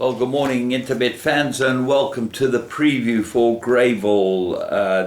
Well, good morning, Interbet fans, and welcome to the preview for Greyville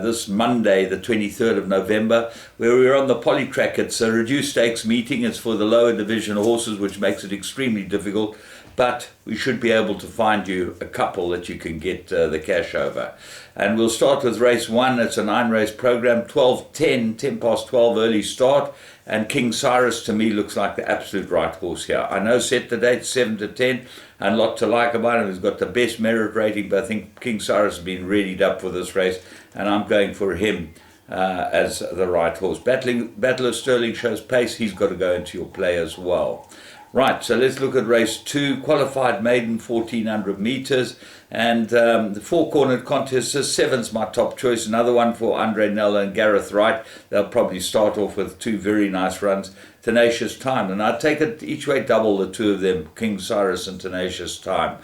this Monday, the 23rd of November, where we're on the Polytrack. It's a reduced stakes meeting. It's for the lower division horses, which makes it extremely difficult, but we should be able to find you a couple that you can get the cash over. And we'll start with race 1. It's a 9-race program, 12:10, 10 past 12 early start. And King Cyrus, to me, looks like the absolute right horse here. I know set the date 7 to 10, and a lot to like about him. He's got the best merit rating, but I think King Cyrus has been readied up for this race, and I'm going for him as the right horse. Battle of Sterling shows pace. He's got to go into your play as well. Right, so let's look at race 2, qualified maiden, 1400 meters, and the four-cornered contest. 7's my top choice. Another one for Andre Nella and Gareth Wright. They'll probably start off with 2 very nice runs. Tenacious Time, and I'd take it each way double, the 2 of them, King Cyrus and Tenacious Time.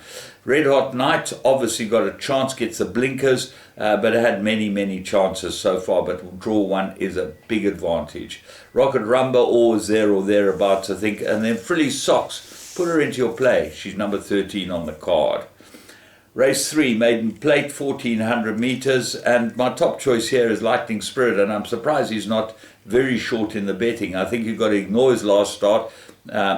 Red Hot Knight obviously got a chance, gets the blinkers, but it had many chances so far, but draw 1 is a big advantage. Rocket Rumba, always there or thereabouts, I think. And then Frilly Socks, put her into your play. She's number 13 on the card. Race 3, Maiden Plate, 1400 meters, and my top choice here is Lightning Spirit, and I'm surprised he's not very short in the betting. I think you've got to ignore his last start.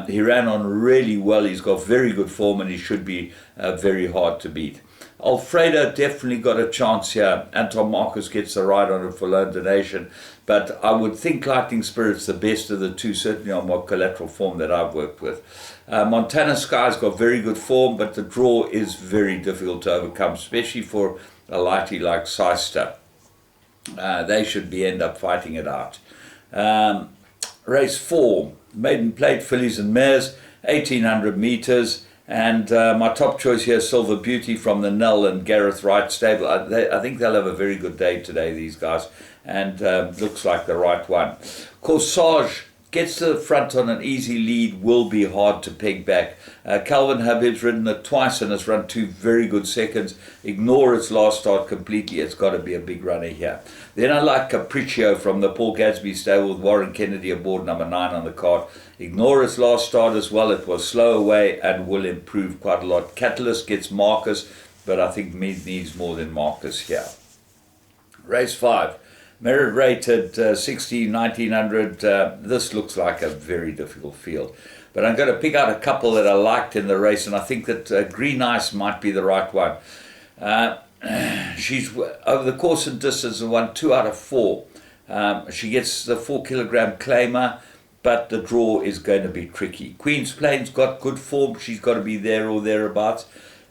He ran on really well. He's got very good form, and he should be very hard to beat. Alfredo definitely got a chance here. Anton Marcus gets the ride on it for loan donation, but I would think Lightning Spirit's the best of the 2, certainly on what collateral form that I've worked with. Montana Sky's got very good form, but the draw is very difficult to overcome, especially for a lighty like Seister. They should end up fighting it out. Race 4, Maiden Plate, Fillies and Mares, 1800 meters. And my top choice here is Silver Beauty from the Nell and Gareth Wright stable. I think they'll have a very good day today, these guys, and looks like the right one. Corsage gets to the front on an easy lead, will be hard to peg back. Calvin Habib's ridden it twice and has run 2 very good seconds. Ignore its last start completely. It's got to be a big runner here. Then I like Capriccio from the Paul Gadsby stable with Warren Kennedy aboard, number 9 on the card. Ignore its last start as well. It was slow away and will improve quite a lot. Catalyst gets Marcus, but I think Mead needs more than Marcus here. Race 5. Merit rated 1900. This looks like a very difficult field. But I'm going to pick out a couple that I liked in the race, and I think that Green Ice might be the right one. She's, over the course and distance, won 2 out of 4. She gets the 4-kilogram claimer, but the draw is going to be tricky. Queen's Plains got good form. She's got to be there or thereabouts.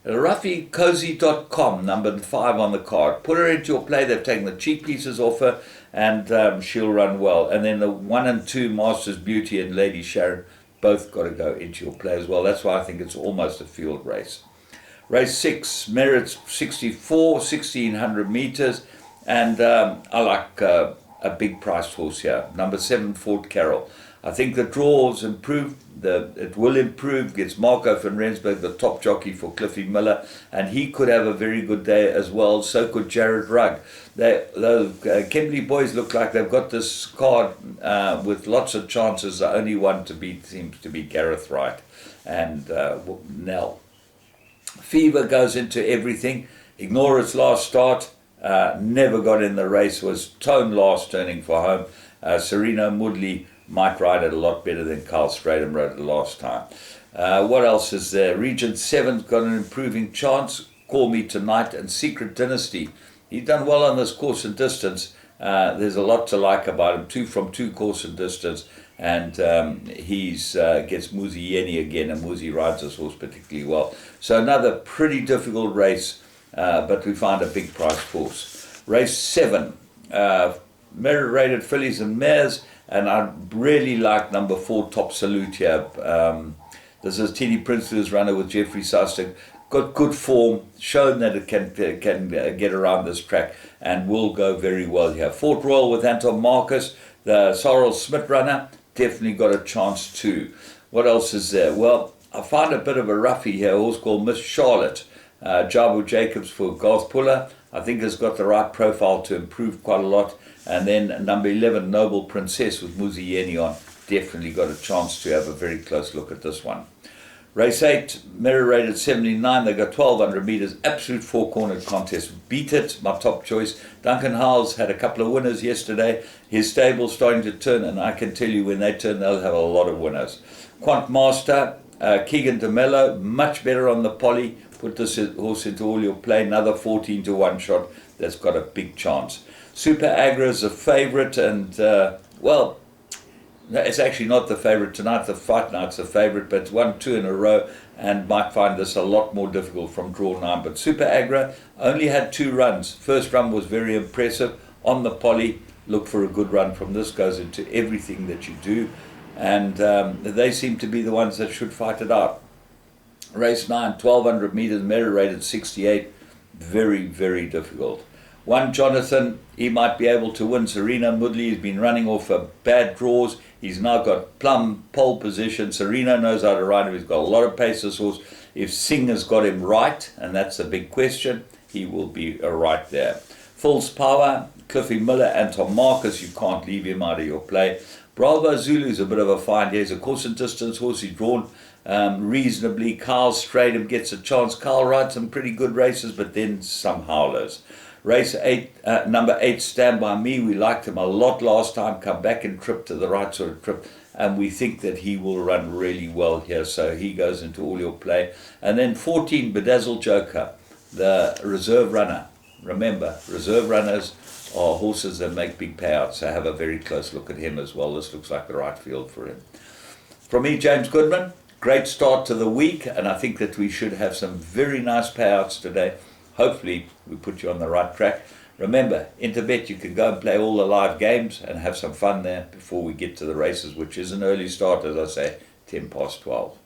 RuffyCozy.com, number 5 on the card. Put her into your play. They've taken the cheap pieces off her, and she'll run well. And then the 1 and 2, Masters Beauty and Lady Sharon, both got to go into your play as well. That's why I think it's almost a field race. Race 6, Merits 64, 1600 meters, and I like a big priced horse here, number 7, Fort Carroll. I think the draws improve. It will improve. Gets Marco van Rensburg, the top jockey for Cliffy Miller, and he could have a very good day as well. So could Jared Rugg. The Kimberley boys look like they've got this card with lots of chances. The only one to beat seems to be Gareth Wright and Nell. Fever goes into everything. Ignore its last start. Never got in the race. Was Tone last turning for home. Serena Moodley might ride it a lot better than Carl Stradham rode it last time. What else is there? Regent 7's got an improving chance. Call Me Tonight and Secret Dynasty. He's done well on this course and distance. There's a lot to like about him. 2 from 2 course and distance. And he's gets Muzi Yeni again, and Muzi rides this horse particularly well. So another pretty difficult race, but we find a big price horse. Race 7, merit rated Fillies and Mares. And I really like number 4, Top Salute here. This is Teeny Prince, who's runner with Jeffrey Sastek. Got good form, shown that it can get around this track, and will go very well here. Fort Royal with Anton Marcus, the Sorrel Smith runner, definitely got a chance too. What else is there? Well, I find a bit of a roughie here, a horse called Miss Charlotte. Jabu Jacobs for Garth Puller, I think has got the right profile to improve quite a lot. And then number 11, Noble Princess with Muzi Yeni on, definitely got a chance to have a very close look at this one. Race 8, mirror rated 79, they got 1200 metres, absolute four-cornered contest. Beat It, my top choice. Duncan Howells had a couple of winners yesterday. His stable's starting to turn, and I can tell you when they turn, they'll have a lot of winners. Quant Master, Keegan DeMello, much better on the poly. Put this horse into all your play, another 14 to 1 shot. That's got a big chance. Super Agra is a favourite, and, well, no, it's actually not the favourite tonight. The Fight Night's the favourite, but it's 1-2 in a row and might find this a lot more difficult from draw 9. But Super Agra only had 2 runs. First run was very impressive. On the poly, look for a good run from this. Goes into everything that you do. And they seem to be the ones that should fight it out. Race 9, 1200 metres, merit rated 68. Very, very difficult. 1 Jonathan, he might be able to win. Serena Mudley has been running off bad draws. He's now got plumb pole position. Serena knows how to ride him. He's got a lot of pace, this horse. If Singh has got him right, and that's a big question, he will be right there. False Power, Cliffy Miller and Tom Marcus, you can't leave him out of your play. Bravo Zulu's a bit of a find. He's a course and distance horse. He's drawn reasonably. Carl Stradham gets a chance. Carl rides some pretty good races, but then some howlers. Race 8, number 8, Stand By Me. We liked him a lot last time. Come back and trip to the right sort of trip. And we think that he will run really well here. So he goes into all your play. And then 14, Bedazzled Joker, the reserve runner. Remember, reserve runners are horses that make big payouts. So have a very close look at him as well. This looks like the right field for him. From me, James Goodman. Great start to the week. And I think that we should have some very nice payouts today. Hopefully, we put you on the right track. Remember, Interbet, you can go and play all the live games and have some fun there before we get to the races, which is an early start, as I say, 10 past 12.